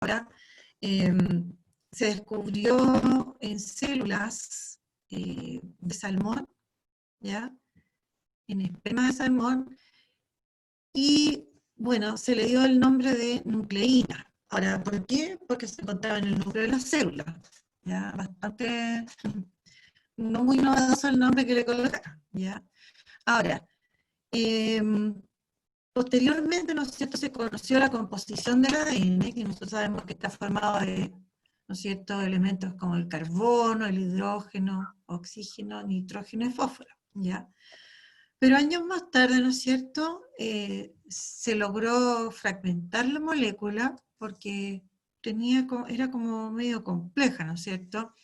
Ahora, se descubrió en células de salmón, ¿ya? En esperma de salmón, y bueno, se le dio el nombre de nucleína. Ahora, ¿por qué? Porque se encontraba en el núcleo de las células, ¿ya? Bastante, no muy novedoso el nombre que le colocaron, ¿ya? Ahora, posteriormente, ¿no es cierto?, se conoció la composición del ADN, que nosotros sabemos que está formado de, ¿no es cierto?, elementos como el carbono, el hidrógeno, oxígeno, nitrógeno y fósforo, ¿ya? Pero años más tarde, ¿no es cierto?, se logró fragmentar la molécula porque era como medio compleja, ¿no es cierto?,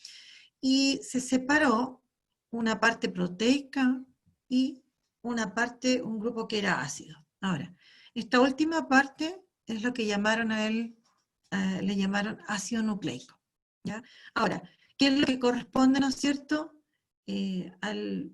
y se separó una parte proteica y un grupo que era ácido. Ahora, esta última parte es lo que llamaron le llamaron ácido nucleico, ¿ya? Ahora, ¿qué es lo que corresponde, ¿no es cierto?, al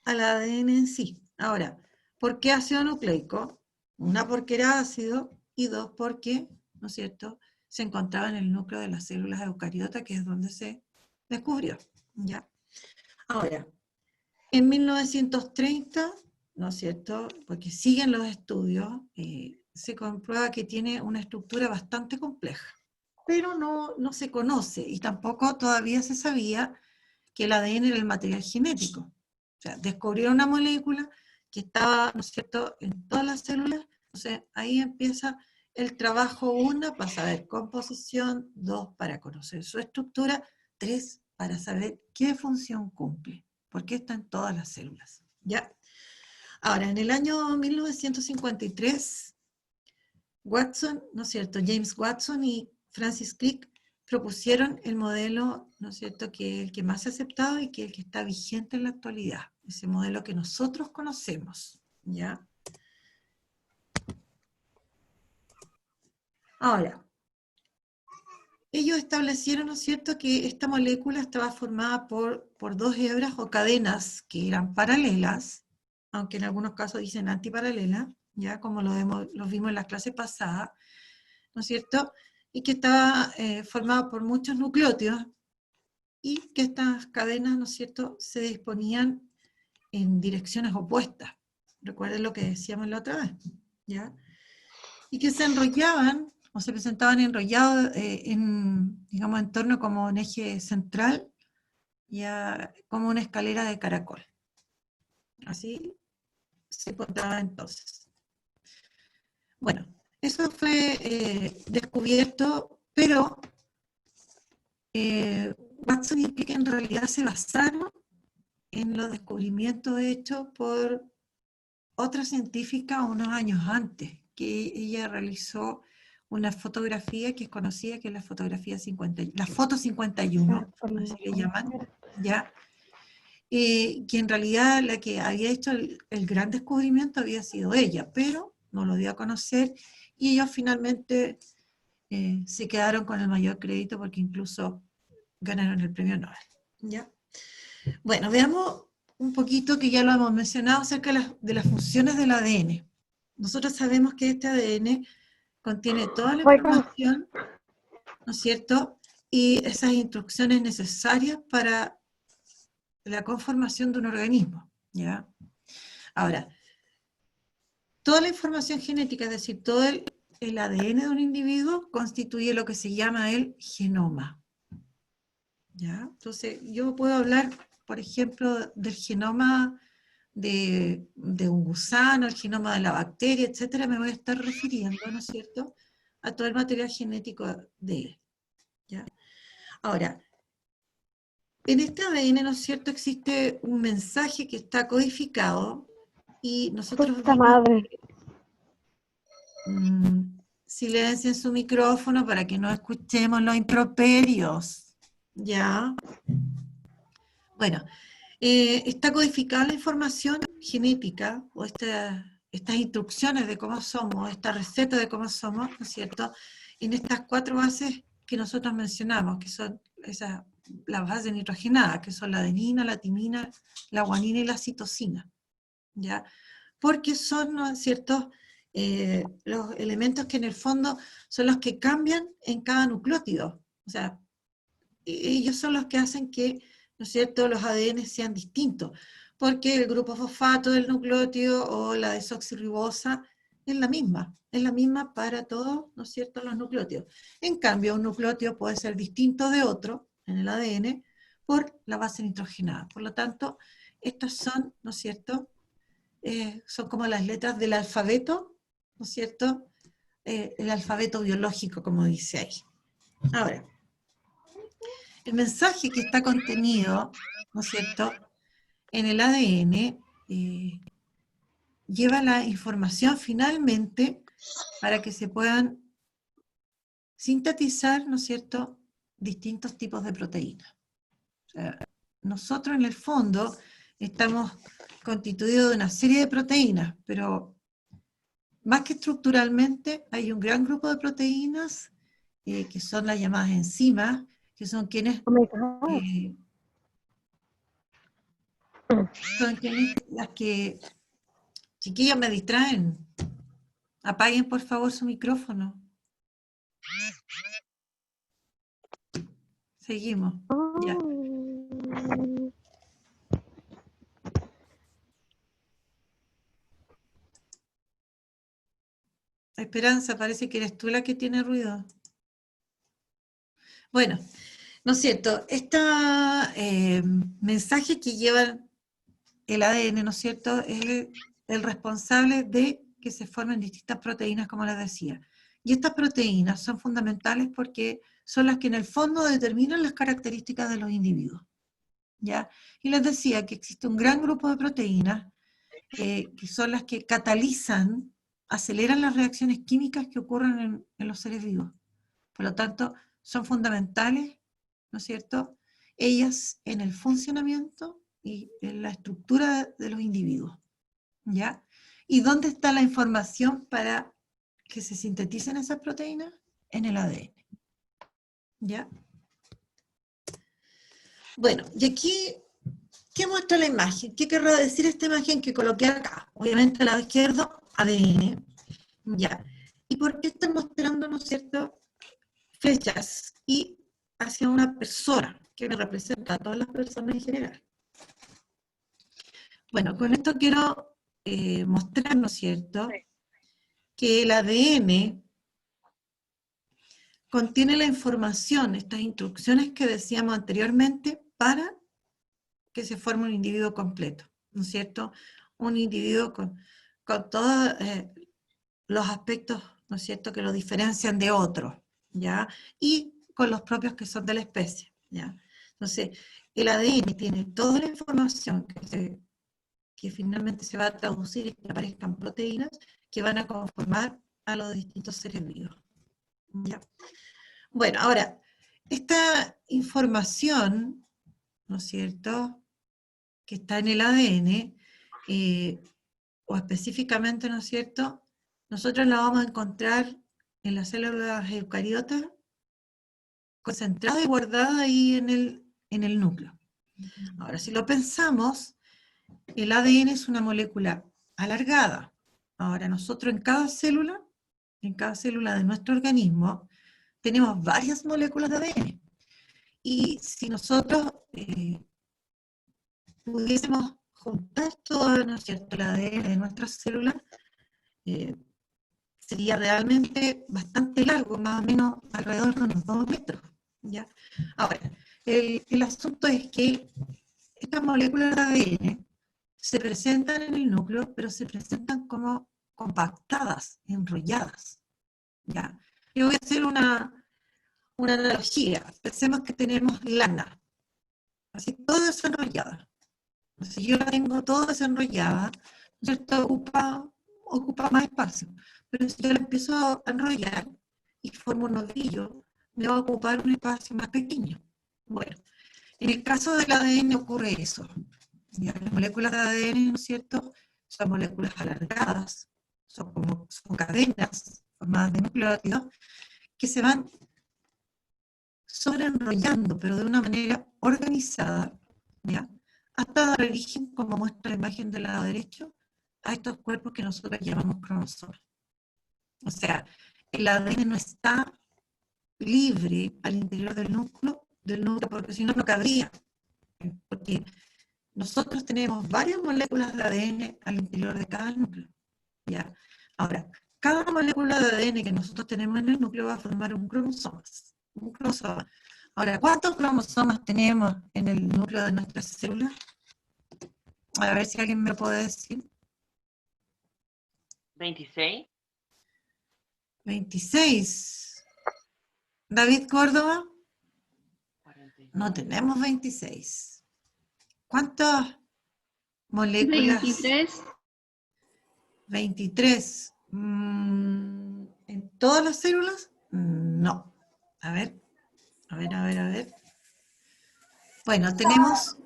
ADN en sí? Ahora, ¿por qué ácido nucleico? Una, porque era ácido, y dos, porque, ¿no es cierto?, se encontraba en el núcleo de las células eucariotas, que es donde se descubrió, ¿ya? Ahora, en 1930, ¿no es cierto?, porque siguen los estudios, se comprueba que tiene una estructura bastante compleja, pero no se conoce, y tampoco todavía se sabía que el ADN era el material genético. O sea, descubrieron una molécula que estaba, ¿no es cierto?, en todas las células. Entonces ahí empieza el trabajo, 1, para saber composición, 2, para conocer su estructura, 3, para saber qué función cumple, porque está en todas las células, ¿ya? Ahora, en el año 1953, Watson, ¿no es cierto?, James Watson y Francis Crick propusieron el modelo, ¿no es cierto?, que es el que más se ha aceptado y que es el que está vigente en la actualidad, ese modelo que nosotros conocemos, ¿ya? Ahora, ellos establecieron, ¿no es cierto?, que esta molécula estaba formada por dos hebras o cadenas que eran paralelas, aunque en algunos casos dicen antiparalelas, ya como lo vimos en la clase pasada, ¿no es cierto?, y que estaba formada por muchos nucleótidos, y que estas cadenas, ¿no es cierto?, se disponían en direcciones opuestas. Recuerden lo que decíamos la otra vez, ¿ya? Y que se enrollaban, o se presentaban enrollados digamos, en torno como un eje central, ya como una escalera de caracol. Así se encontraba entonces. Bueno, eso fue descubierto, pero Watson y Crick en realidad se basaron en los descubrimientos hechos por otra científica unos años antes, que ella realizó una fotografía que es conocida, que es la fotografía 50, la foto 51, así le llaman, ¿ya? Que en realidad la que había hecho el gran descubrimiento había sido ella, pero no lo dio a conocer, y ellos finalmente se quedaron con el mayor crédito porque incluso ganaron el premio Nobel, ¿ya? Bueno, veamos un poquito, que ya lo hemos mencionado, acerca de las funciones del ADN. Nosotros sabemos que este ADN contiene toda la información, ¿no es cierto?, y esas instrucciones necesarias para la conformación de un organismo, ¿ya? Ahora, toda la información genética, es decir, todo el ADN de un individuo constituye lo que se llama el genoma, ¿ya? Entonces, yo puedo hablar, por ejemplo, del genoma de un gusano, el genoma de la bacteria, etcétera. Me voy a estar refiriendo, ¿no es cierto?, a todo el material genético de él, ¿ya? Ahora, en este ADN, ¿no es cierto?, existe un mensaje que está codificado, y nosotros Puta vimos, madre. silencien su micrófono para que no escuchemos los improperios, ¿ya? Bueno, está codificada la información genética, o estas instrucciones de cómo somos, esta receta de cómo somos, ¿no es cierto?, en estas 4 bases que nosotros mencionamos, que son las bases nitrogenadas, que son la adenina, la timina, la guanina y la citosina, ¿ya? Porque son, ¿no es cierto?, los elementos que en el fondo son los que cambian en cada nucleótido. O sea, ellos son los que hacen que, ¿no es cierto?, los ADN sean distintos, porque el grupo fosfato del nucleótido o la desoxirribosa es la misma para todos, ¿no es cierto?, los nucleótidos. En cambio, un nucleótido puede ser distinto de otro en el ADN por la base nitrogenada. Por lo tanto, estos son, ¿no es cierto?, son como las letras del alfabeto, ¿no es cierto?, el alfabeto biológico, como dice ahí. Ahora, el mensaje que está contenido, ¿no es cierto?, en el ADN lleva la información finalmente para que se puedan sintetizar, ¿no es cierto?, distintos tipos de proteínas. O sea, nosotros en el fondo estamos constituidos de una serie de proteínas, pero más que estructuralmente hay un gran grupo de proteínas que son las llamadas enzimas, que son quienes las que, chiquillos, me distraen. Apaguen por favor su micrófono. Seguimos. Ya. Esperanza, parece que eres tú la que tiene ruido. Bueno, ¿no es cierto? Este mensaje que lleva el ADN, ¿no es cierto?, es el responsable de que se formen distintas proteínas, como les decía. Y estas proteínas son fundamentales porque son las que en el fondo determinan las características de los individuos, ¿ya? Y les decía que existe un gran grupo de proteínas que son las que catalizan, aceleran las reacciones químicas que ocurren en los seres vivos. Por lo tanto, son fundamentales, ¿no es cierto?, ellas en el funcionamiento y en la estructura de los individuos, ¿ya? ¿Y dónde está la información para que se sinteticen esas proteínas? En el ADN, ¿ya? Bueno, y aquí, ¿qué muestra la imagen? ¿Qué querrá decir esta imagen que coloqué acá? Obviamente al lado izquierdo, ADN, ¿ya? ¿Y por qué están mostrando, ¿no es cierto?, flechas y hacia una persona que me representa a todas las personas en general? Bueno, con esto quiero mostrar, ¿no es cierto?, que el ADN contiene la información, estas instrucciones que decíamos anteriormente, para que se forme un individuo completo, ¿no es cierto? Un individuo con todos los aspectos, ¿no es cierto?, que lo diferencian de otros, ¿ya? Y con los propios que son de la especie, ¿ya? Entonces, el ADN tiene toda la información que finalmente se va a traducir y que aparezcan proteínas que van a conformar a los distintos seres vivos, ¿ya? Bueno, ahora, esta información, ¿no es cierto?, que está en el ADN, o específicamente, ¿no es cierto?, nosotros la vamos a encontrar en las células eucariotas, concentrada y guardada ahí en el núcleo. Ahora, si lo pensamos, el ADN es una molécula alargada. Ahora, nosotros en cada célula de nuestro organismo, tenemos varias moléculas de ADN. Y si nosotros pudiésemos juntar todo, ¿no es cierto?, el ADN de nuestras células, sería realmente bastante largo, más o menos alrededor de unos 2 metros, ¿ya? Ahora, el asunto es que estas moléculas de ADN se presentan en el núcleo, pero se presentan como compactadas, enrolladas, ¿ya? Yo voy a hacer una analogía. Pensemos que tenemos lana, así toda desenrollada. Si yo la tengo toda desenrollada, ¿cierto?, ocupa más espacio. Pero si yo la empiezo a enrollar y formo un ovillo, me va a ocupar un espacio más pequeño. Bueno, en el caso del ADN ocurre eso. ¿Ya? Las moléculas de ADN, ¿no es cierto?, son moléculas alargadas, son cadenas formadas de nucleótidos que se van sobreenrollando, pero de una manera organizada, ¿ya?, hasta dar origen, como muestra la imagen del lado derecho, a estos cuerpos que nosotros llamamos cromosomas, O sea, el ADN no está libre al interior del núcleo, porque si no, no cabría. Porque nosotros tenemos varias moléculas de ADN al interior de cada núcleo. ¿Ya? Ahora, cada molécula de ADN que nosotros tenemos en el núcleo va a formar un cromosoma. Un cromosoma. Ahora, ¿cuántos cromosomas tenemos en el núcleo de nuestras células? A ver si alguien me lo puede decir. 26. 26. David Córdoba. 46. No tenemos 26. ¿Cuántas moléculas? 23. 23. ¿En todas las células? No. A ver. Bueno, tenemos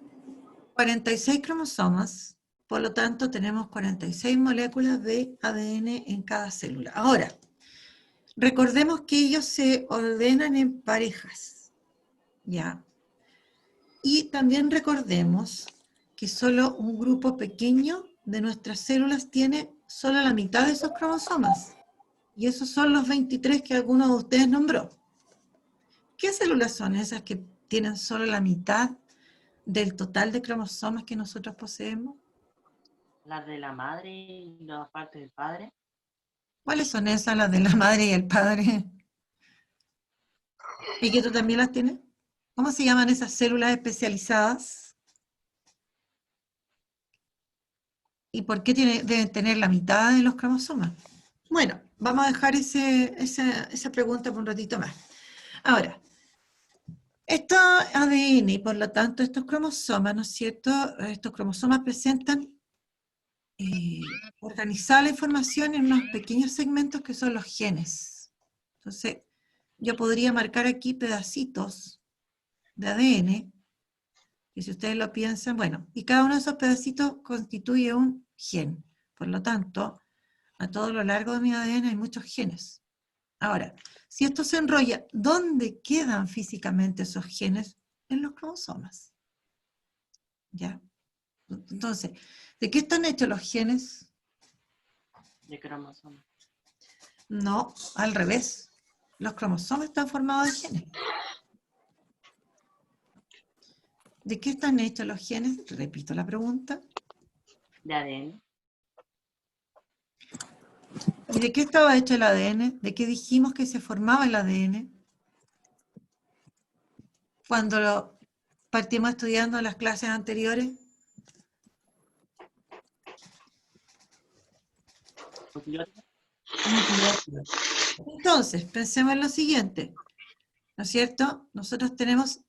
46 cromosomas, por lo tanto tenemos 46 moléculas de ADN en cada célula. Ahora, recordemos que ellos se ordenan en parejas, ¿ya? Y también recordemos que solo un grupo pequeño de nuestras células tiene solo la mitad de esos cromosomas. Y esos son los 23 que alguno de ustedes nombró. ¿Qué células son esas que tienen solo la mitad del total de cromosomas que nosotros poseemos? Las de la madre y las partes del padre. ¿Cuáles son esas, las de la madre y el padre? ¿Y que tú también las tienes? ¿Cómo se llaman esas células especializadas? ¿Y por qué deben tener la mitad de los cromosomas? Bueno, vamos a dejar esa pregunta por un ratito más. Ahora, estos ADN y por lo tanto estos cromosomas, ¿no es cierto? Estos cromosomas presentan organizada la información en unos pequeños segmentos que son los genes. Entonces, yo podría marcar aquí pedacitos de ADN, que si ustedes lo piensan, bueno, y cada uno de esos pedacitos constituye un gen. Por lo tanto, a todo lo largo de mi ADN hay muchos genes. Ahora, si esto se enrolla, ¿dónde quedan físicamente esos genes? En los cromosomas. ¿Ya? Entonces, ¿de qué están hechos los genes? De cromosomas. No, al revés. Los cromosomas están formados de genes. ¿De qué están hechos los genes? Repito la pregunta. De ADN. ¿Y de qué estaba hecho el ADN? ¿De qué dijimos que se formaba el ADN? Cuando lo partimos estudiando en las clases anteriores. Entonces, pensemos en lo siguiente, ¿no es cierto? Nosotros tenemos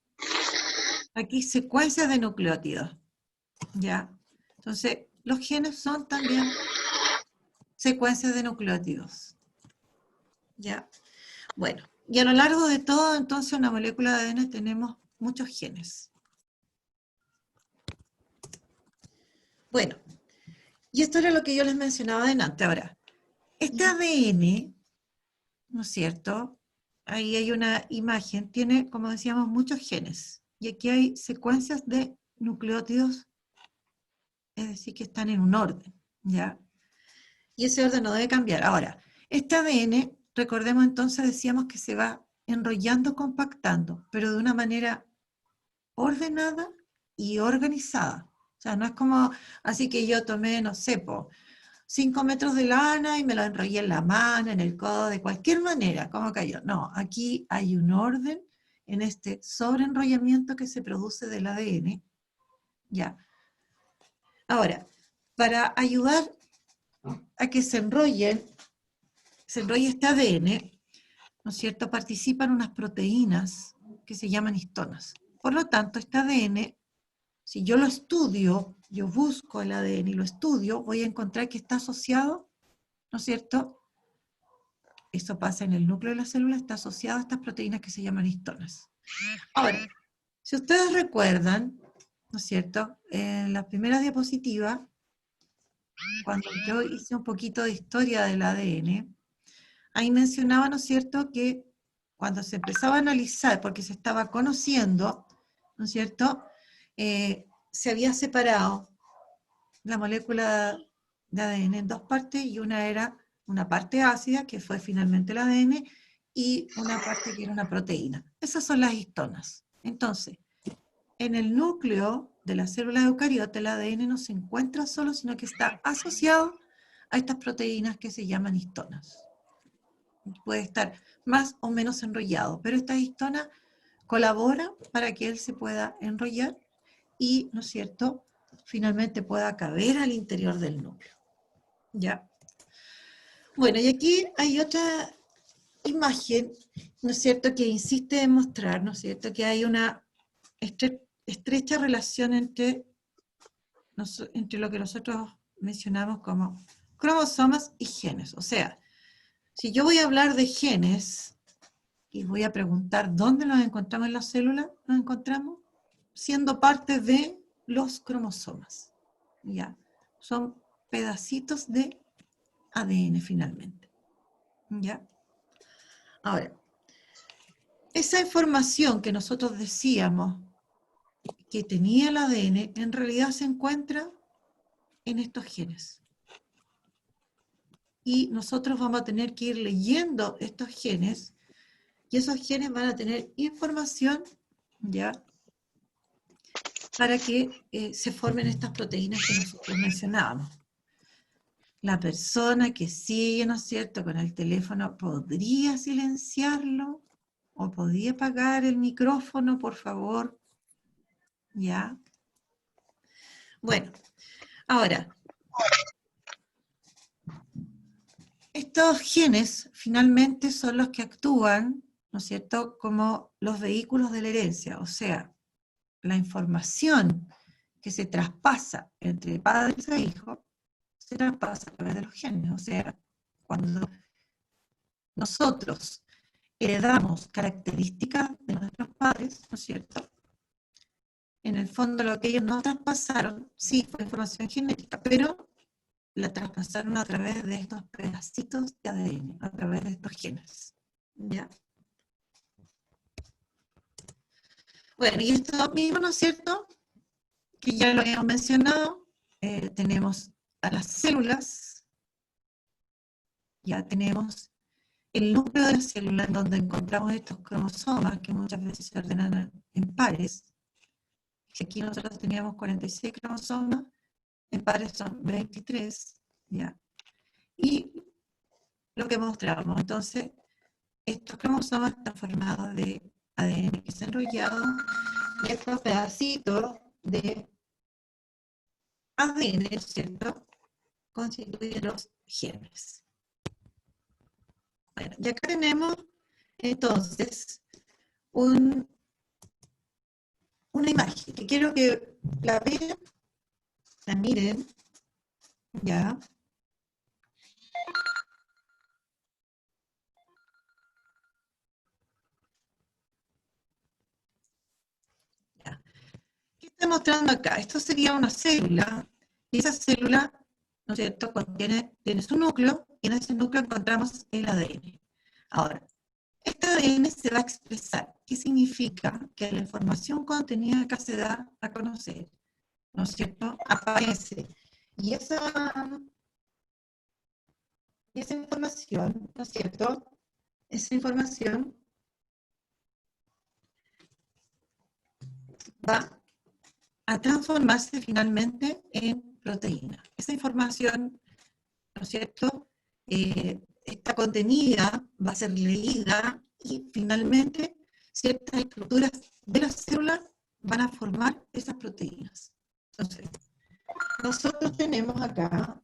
aquí secuencias de nucleótidos, ¿ya? Entonces, los genes son también secuencias de nucleótidos, ¿ya? Bueno, y a lo largo de todo, entonces, una molécula de ADN tenemos muchos genes. Bueno, y esto era lo que yo les mencionaba adelante. Ahora, este ADN, ¿no es cierto? Ahí hay una imagen, tiene, como decíamos, muchos genes. Y aquí hay secuencias de nucleótidos, es decir, que están en un orden, ¿ya? Y ese orden no debe cambiar. Ahora, este ADN, recordemos entonces, decíamos que se va enrollando, compactando, pero de una manera ordenada y organizada. O sea, no es como, así que yo tomé, no sé, 5 metros de lana y me lo enrollé en la mano, en el codo, de cualquier manera, ¿cómo cayó? No, aquí hay un orden en este sobreenrollamiento que se produce del ADN. Ya. Ahora, para ayudar a que se enrolle este ADN, ¿no es cierto?, participan unas proteínas que se llaman histonas. Por lo tanto, este ADN, si yo lo estudio, yo busco el ADN y lo estudio, voy a encontrar que está asociado, ¿no es cierto? Eso pasa en el núcleo de la célula, está asociado a estas proteínas que se llaman histonas. Ahora, si ustedes recuerdan, ¿no es cierto?, en las primeras diapositivas, cuando yo hice un poquito de historia del ADN, ahí mencionaba, ¿no es cierto?, que cuando se empezaba a analizar, porque se estaba conociendo, ¿no es cierto?, se había separado la molécula de ADN en dos partes y una era una parte ácida, que fue finalmente el ADN, y una parte que era una proteína. Esas son las histonas. Entonces, en el núcleo de la célula eucariota, el ADN no se encuentra solo, sino que está asociado a estas proteínas que se llaman histonas. Puede estar más o menos enrollado, pero esta histona colabora para que él se pueda enrollar y, ¿no es cierto?, finalmente pueda caber al interior del núcleo. ¿Ya? Bueno, y aquí hay otra imagen, ¿no es cierto?, que insiste en mostrar, ¿no es cierto?, que hay una estrecha relación entre lo que nosotros mencionamos como cromosomas y genes. O sea, si yo voy a hablar de genes y voy a preguntar dónde los encontramos en la célula, nos encontramos siendo parte de los cromosomas. ¿Ya? Son pedacitos de ADN finalmente. ¿Ya? Ahora, esa información que nosotros decíamos que tenía el ADN, en realidad se encuentra en estos genes. Y nosotros vamos a tener que ir leyendo estos genes, y esos genes van a tener información, ¿ya?, para que se formen estas proteínas que nosotros mencionábamos. La persona que sigue, ¿no es cierto?, con el teléfono, ¿podría silenciarlo? ¿O podría apagar el micrófono, por favor? ¿Ya? Bueno, ahora, estos genes finalmente son los que actúan, ¿no es cierto?, como los vehículos de la herencia, o sea, la información que se traspasa entre padres e hijos se traspasa a través de los genes. O sea, cuando nosotros heredamos características de nuestros padres, ¿no es cierto?, en el fondo lo que ellos nos traspasaron, sí, fue información genética, pero la traspasaron a través de estos pedacitos de ADN, a través de estos genes. ¿Ya? Bueno, y esto mismo, ¿no es cierto?, que ya lo habíamos mencionado, tenemos a las células, ya tenemos el núcleo de la célula en donde encontramos estos cromosomas que muchas veces se ordenan en pares. Si aquí nosotros teníamos 46 cromosomas, en pares son 23, ¿ya? Y lo que mostramos, entonces, estos cromosomas están formados de ADN que se ha enrollado, y estos pedacitos de ADN, ¿cierto?, constituyen los genes. Bueno, y acá tenemos, entonces, una imagen que quiero que la vean, la miren, ¿ya? ¿Ya? ¿Qué está mostrando acá? Esto sería una célula, y esa célula, ¿no es cierto?, tiene su núcleo, y en ese núcleo encontramos el ADN. Ahora, este ADN se va a expresar. ¿Qué significa? Que la información contenida acá se da a conocer, ¿no es cierto?, aparece. Y esa información, ¿no es cierto?, esa información va a transformarse finalmente en proteína. Esa información, ¿no es cierto?, está contenida, va a ser leída, y finalmente ciertas estructuras de la célula van a formar esas proteínas. Entonces, nosotros tenemos acá,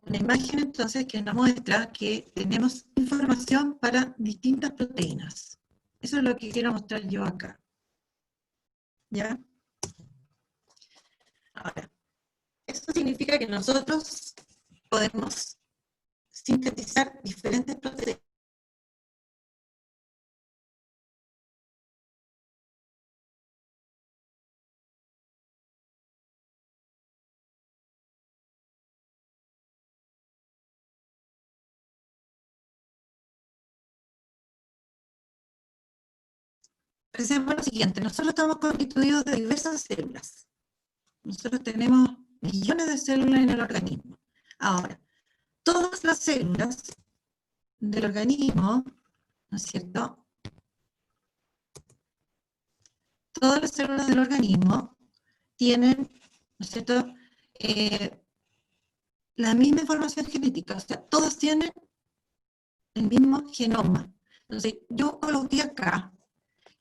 una imagen entonces que nos muestra que tenemos información para distintas proteínas. Eso es lo que quiero mostrar yo acá. ¿Ya? Ahora, esto significa que nosotros podemos sintetizar diferentes proteínas. Pensemos lo siguiente, nosotros estamos constituidos de diversas células. Nosotros tenemos millones de células en el organismo. Ahora, todas las células del organismo, ¿no es cierto? Todas las células del organismo tienen, ¿no es cierto?, la misma información genética, o sea, todas tienen el mismo genoma. Entonces, yo coloqué acá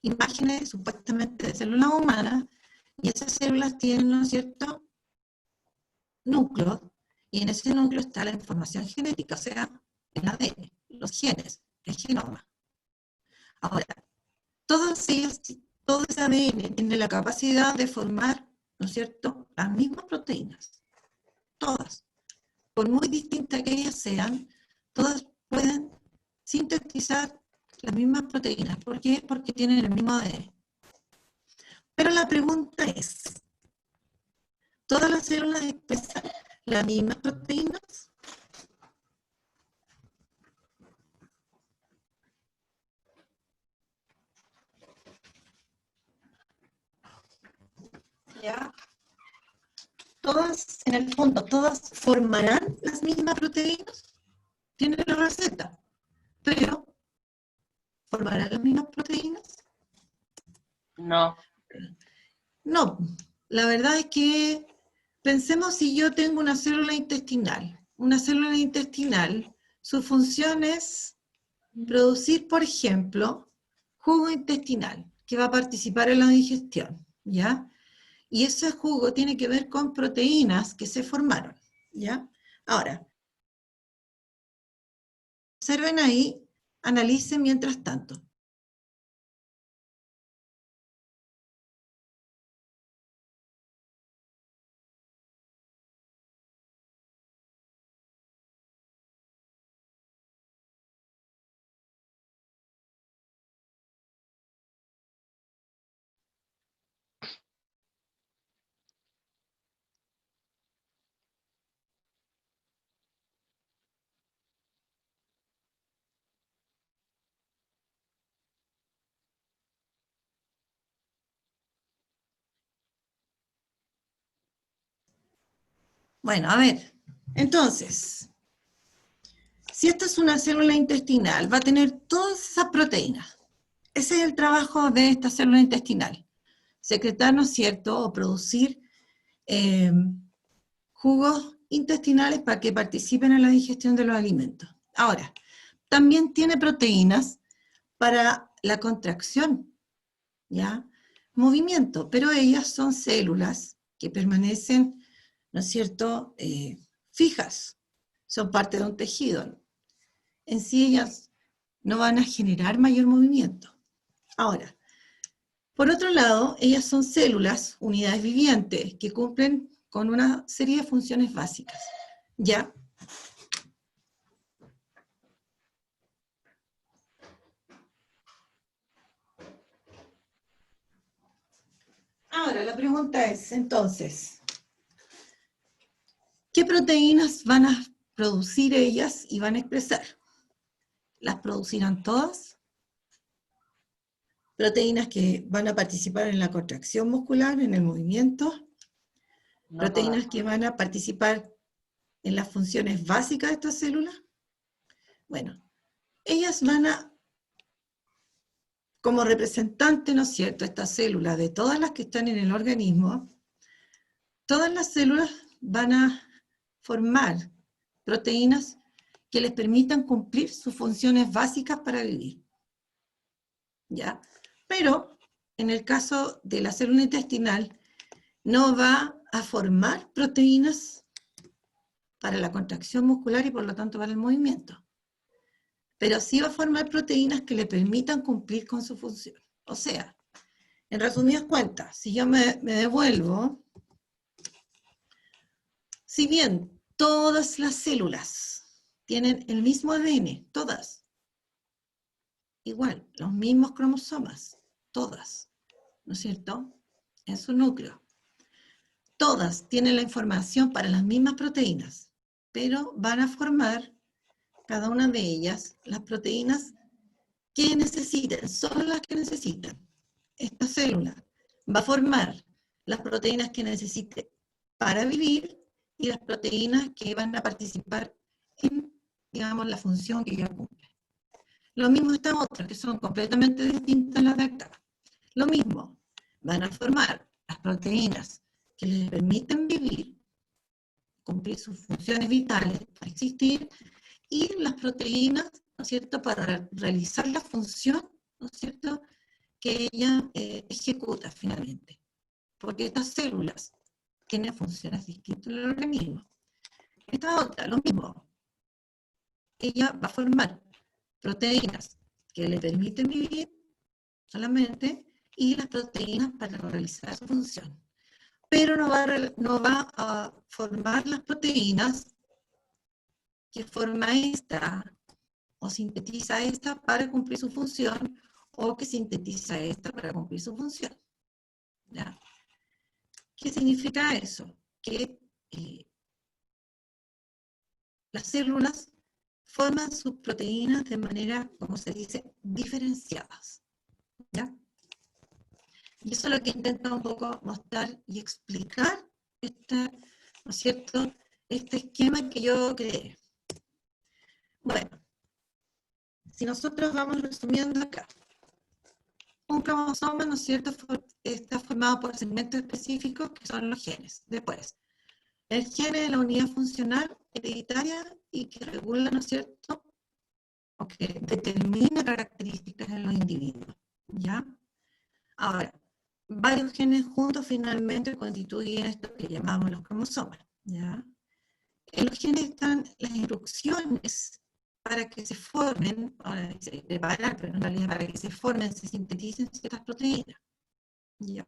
imágenes supuestamente de células humanas, y esas células tienen, ¿no es cierto?, núcleos, y en ese núcleo está la información genética, o sea, el ADN, los genes, el genoma. Ahora, todas ellas, todo ese ADN tiene la capacidad de formar, ¿no es cierto?, las mismas proteínas. Todas. Por muy distintas que ellas sean, todas pueden sintetizar las mismas proteínas. ¿Por qué? Porque tienen el mismo ADN. Pero la pregunta es, ¿todas las células expresan las mismas proteínas? ¿Ya? Todas, en el fondo, todas formarán las mismas proteínas. Tienen la receta, pero ¿formarán las mismas proteínas? No. No, la verdad es que pensemos si yo tengo una célula intestinal. Una célula intestinal, su función es producir, por ejemplo, jugo intestinal, que va a participar en la digestión, ¿ya? Y ese jugo tiene que ver con proteínas que se formaron, ¿ya? Ahora, observen ahí, analicen mientras tanto. Bueno, a ver, entonces, si esta es una célula intestinal, va a tener todas esas proteínas. Ese es el trabajo de esta célula intestinal. Secretar, ¿no es cierto?, o producir jugos intestinales para que participen en la digestión de los alimentos. Ahora, también tiene proteínas para la contracción, ¿ya? Movimiento, pero ellas son células que permanecen, ¿no es cierto?, fijas, son parte de un tejido. En sí ellas no van a generar mayor movimiento. Ahora, por otro lado, ellas son células, unidades vivientes, que cumplen con una serie de funciones básicas. ¿Ya? Ahora, la pregunta es, entonces, ¿qué proteínas van a producir ellas y van a expresar? ¿Las producirán todas? Proteínas que van a participar en la contracción muscular, en el movimiento. No Proteínas todas. que van a participar en las funciones básicas de estas células. Bueno, ellas van a, como representante, ¿no es cierto?, esta célula de todas las que están en el organismo, todas las células van a formar proteínas que les permitan cumplir sus funciones básicas para vivir. ¿Ya? Pero, en el caso de la célula intestinal, no va a formar proteínas para la contracción muscular y por lo tanto para el movimiento. Pero sí va a formar proteínas que le permitan cumplir con su función. O sea, en resumidas cuentas, si yo me devuelvo, si bien todas las células tienen el mismo ADN, todas, igual, los mismos cromosomas, todas, ¿no es cierto?, en su núcleo. Todas tienen la información para las mismas proteínas, pero van a formar, cada una de ellas, las proteínas que necesiten, solo las que necesitan. esta célula va a formar las proteínas que necesite para vivir y las proteínas que van a participar en, digamos, la función que ella cumple. Lo mismo estas otras, que son completamente distintas a las de acá. Lo mismo, van a formar las proteínas que les permiten vivir, cumplir sus funciones vitales para existir, y las proteínas, ¿no es cierto?, para realizar la función, ¿no es cierto?, que ella ejecuta finalmente. Porque estas células tienen funciones distintas en el organismo. Esta otra, lo mismo. Ella va a formar proteínas que le permiten vivir solamente y las proteínas para realizar su función. Pero no va a formar las proteínas que forma esta o sintetiza esta para cumplir su función o que sintetiza esta para cumplir su función. ¿Ya? ¿Qué significa eso? Que las células forman sus proteínas de manera, como se dice, diferenciadas. ¿Ya? Y eso es lo que intento un poco mostrar y explicar ¿no es cierto?, este esquema que yo creé. Bueno, si nosotros vamos resumiendo acá, un cromosoma, ¿no es cierto?, está formado por segmentos específicos que son los genes. Después, el gen es la unidad funcional hereditaria y que regula, ¿no es cierto?, o que determina características en los individuos. ¿Ya? Ahora, varios genes juntos finalmente constituyen esto que llamamos los cromosomas. ¿Ya? En los genes están las instrucciones para que se formen, ahora dice preparar, pero en realidad para que se formen, se sinteticen ciertas proteínas. ¿Ya?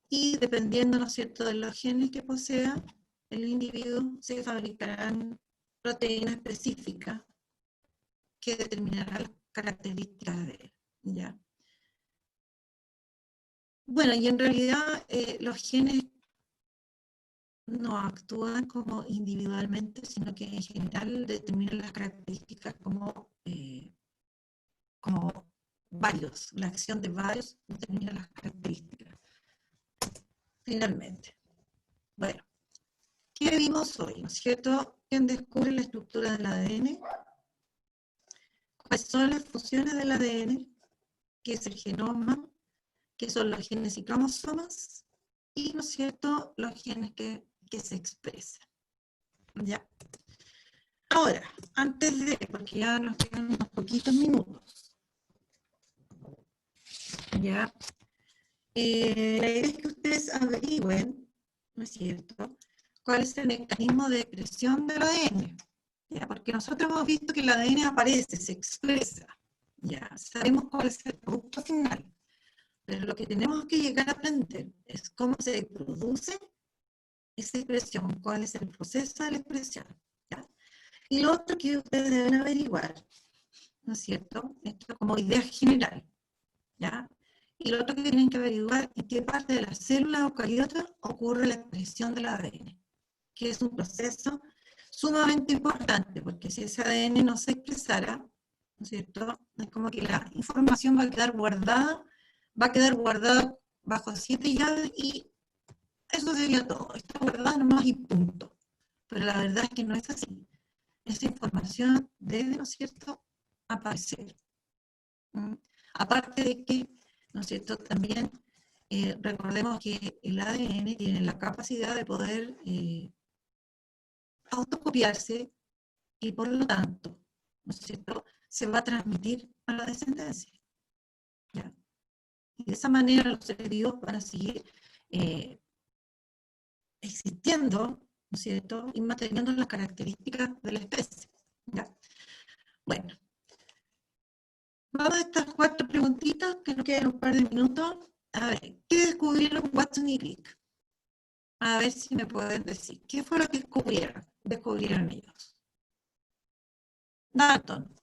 Y dependiendo, ¿no es cierto?, de los genes que posea el individuo, se fabricarán proteínas específicas que determinarán las características de él. ¿Ya? Bueno, y en realidad los genes no actúan como individualmente, sino que en general determinan las características como varios. La acción de varios determina las características. Finalmente. Bueno, ¿qué vimos hoy? ¿No es cierto? ¿Quién descubre la estructura del ADN? ¿Cuáles son las funciones del ADN? ¿Qué es el genoma? ¿Qué son los genes y cromosomas? Y, ¿no es cierto?, los genes que se expresan. ¿Ya? Ahora, antes de, porque ya nos quedan unos poquitos minutos, ¿ya? La idea es que ustedes averigüen, ¿no es cierto?, cuál es el mecanismo de expresión del ADN. ¿Ya? Porque nosotros hemos visto que el ADN aparece, se expresa, ¿ya? Sabemos cuál es el producto final. Pero lo que tenemos que llegar a aprender es cómo se produce esa expresión, cuál es el proceso de la expresión. ¿Ya? Y lo otro que ustedes deben averiguar, ¿no es cierto?, esto como idea general, ¿ya? Y lo otro que tienen que averiguar es en qué parte de la célula eucariota ocurre la expresión del ADN, que es un proceso sumamente importante, porque si ese ADN no se expresara, ¿no es cierto?, es como que la información va a quedar guardada bajo 7 llaves y eso sería todo. Está guardada nomás y punto. Pero la verdad es que no es así. Esa información debe, ¿no es cierto?, aparecer. Aparte de que, ¿no es cierto?, también recordemos que el ADN tiene la capacidad de poder autocopiarse y por lo tanto, ¿no es cierto?, se va a transmitir a la descendencia. ¿Ya? Y de esa manera los seres vivos van a seguir existiendo, ¿no es cierto?, y manteniendo las características de la especie. ¿Ya? Bueno, vamos a estas 4 preguntitas que nos quedan un par de minutos. A ver, ¿qué descubrieron Watson y Crick? A ver si me pueden decir, ¿qué fue lo que descubrieron ellos? Dalton,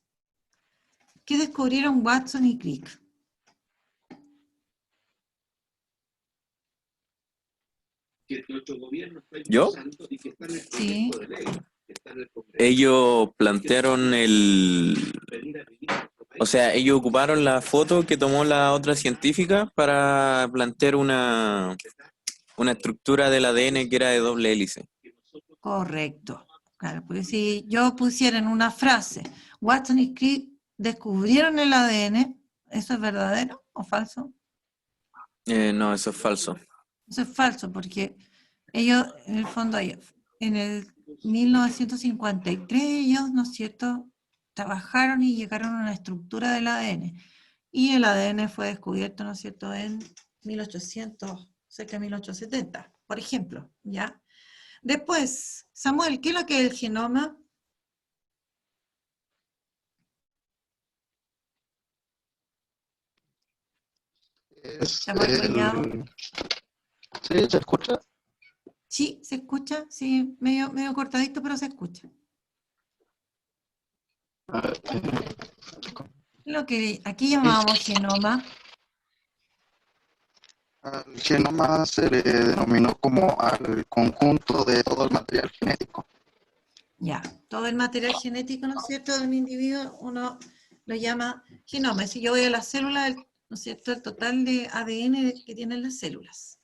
¿qué descubrieron Watson y Crick? ¿Yo? Sí. Ellos plantearon el O sea, ellos ocuparon la foto que tomó la otra científica para plantear una estructura del ADN que era de doble hélice. Correcto. Claro, porque si yo pusiera en una frase, Watson y Crick descubrieron el ADN, ¿eso es verdadero o falso? No, eso es falso. Eso es falso, porque ellos, en el fondo, en el 1953, ellos, ¿no es cierto?, trabajaron y llegaron a una estructura del ADN. Y el ADN fue descubierto, ¿no es cierto?, en 1800, cerca de 1870, por ejemplo, ¿ya? Después, Samuel, ¿qué es lo que es el genoma? Es Samuel Collado. ¿Sí? ¿Se escucha? Sí, se escucha, sí, medio cortadito, pero se escucha. A ver, Lo que aquí llamábamos genoma, al genoma se le denominó como al conjunto de todo el material genético. ya, todo el material genético, ¿no es cierto?, de un individuo, uno lo llama genoma. Si yo voy a la célula, ¿no es cierto?, el total de ADN que tienen las células.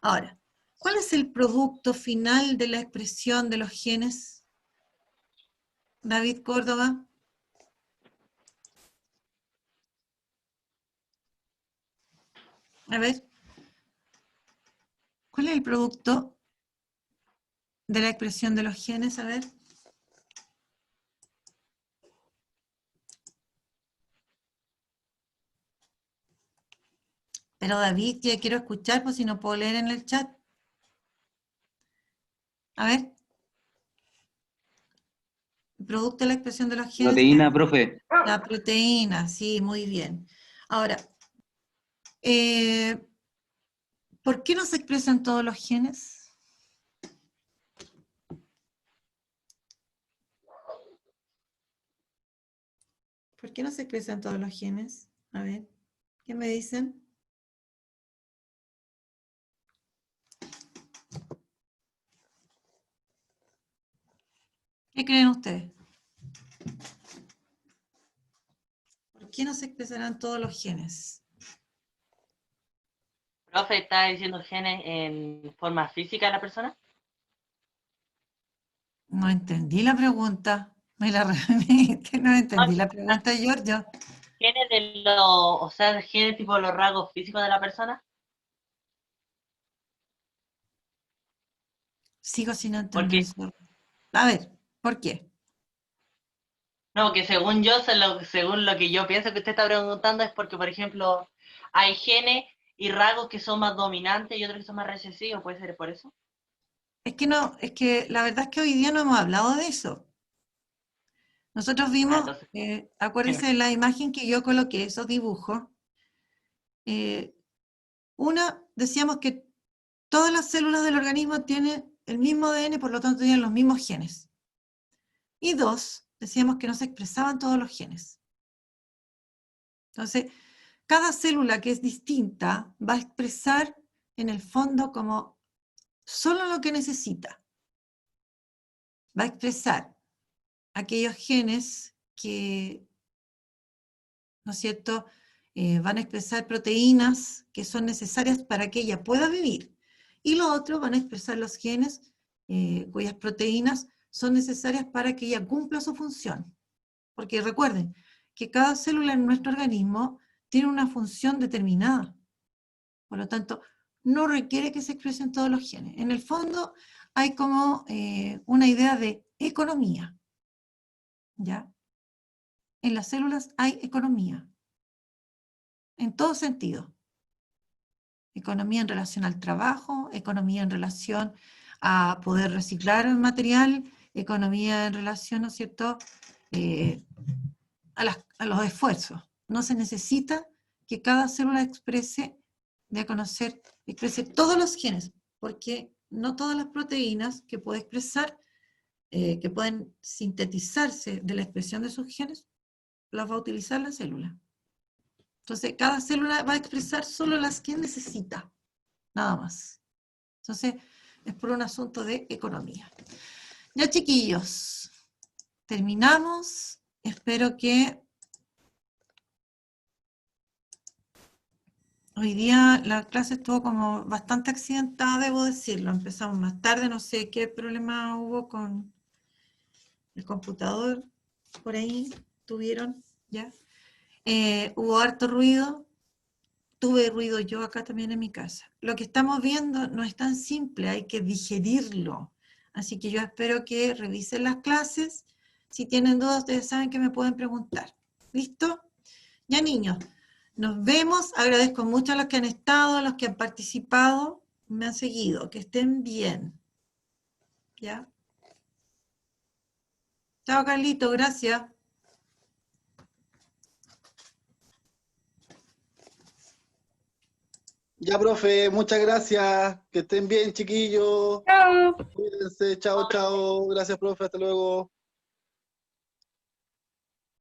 Ahora, ¿cuál es el producto final de la expresión de los genes? David Córdoba. A ver, ¿cuál es el producto de la expresión de los genes? A ver. Pero David, ya quiero escuchar, pues si no puedo leer en el chat. A ver. El producto de la expresión de los genes. Proteína, profe. La proteína, sí, muy bien. Ahora, ¿por qué no se expresan todos los genes? ¿Por qué no se expresan todos los genes? A ver, ¿qué me dicen? ¿Qué creen ustedes? ¿Por qué no se expresarán todos los genes? Profe, ¿está diciendo genes en forma física de la persona? No entendí la pregunta. Me la repite, no entendí la pregunta, Giorgio. ¿Genes de los, o sea, genes tipo los rasgos físicos de la persona? Sigo sin ¿Por entender qué? eso. A ver, ¿por qué? No, que según yo, según lo que yo pienso que usted está preguntando es porque, por ejemplo, hay genes y rasgos que son más dominantes y otros que son más recesivos, ¿puede ser por eso? Es que no, es que la verdad es que hoy día no hemos hablado de eso. Nosotros vimos, Entonces, acuérdense de la imagen que yo coloqué, esos dibujos. Una, decíamos que todas las células del organismo tienen el mismo ADN, por lo tanto tienen los mismos genes. Y dos, decíamos que no se expresaban todos los genes. Entonces, cada célula que es distinta va a expresar en el fondo como solo lo que necesita. Va a expresar aquellos genes que, ¿no es cierto?, van a expresar proteínas que son necesarias para que ella pueda vivir. Y los otros van a expresar los genes cuyas proteínas son necesarias para que ella cumpla su función. Porque recuerden que cada célula en nuestro organismo tiene una función determinada. Por lo tanto, no requiere que se expresen todos los genes. En el fondo, hay como una idea de economía. ¿Ya? En las células hay economía. En todo sentido. Economía en relación al trabajo, economía en relación a poder reciclar el material, economía en relación, ¿no es cierto?, a los esfuerzos. No se necesita que cada célula exprese todos los genes, porque no todas las proteínas que puede expresar, que pueden sintetizarse de la expresión de sus genes, las va a utilizar la célula. Entonces, cada célula va a expresar solo las que necesita, nada más. Entonces, es por un asunto de economía. Ya, chiquillos, terminamos. Espero que Hoy día la clase estuvo como bastante accidentada, debo decirlo. Empezamos más tarde, no sé qué problema hubo con el computador, por ahí tuvieron, ¿ya? Hubo harto ruido, tuve ruido yo acá también en mi casa. Lo que estamos viendo no es tan simple, hay que digerirlo. Así que yo espero que revisen las clases. Si tienen dudas, ustedes saben que me pueden preguntar. ¿Listo? Ya, niños, nos vemos. Agradezco mucho a los que han estado, a los que han participado, me han seguido. Que estén bien. ¿Ya? Chao, Carlito, gracias. Ya, profe, muchas gracias. Que estén bien, chiquillos. Chao. Cuídense. Chao, chao. Gracias, profe. Hasta luego.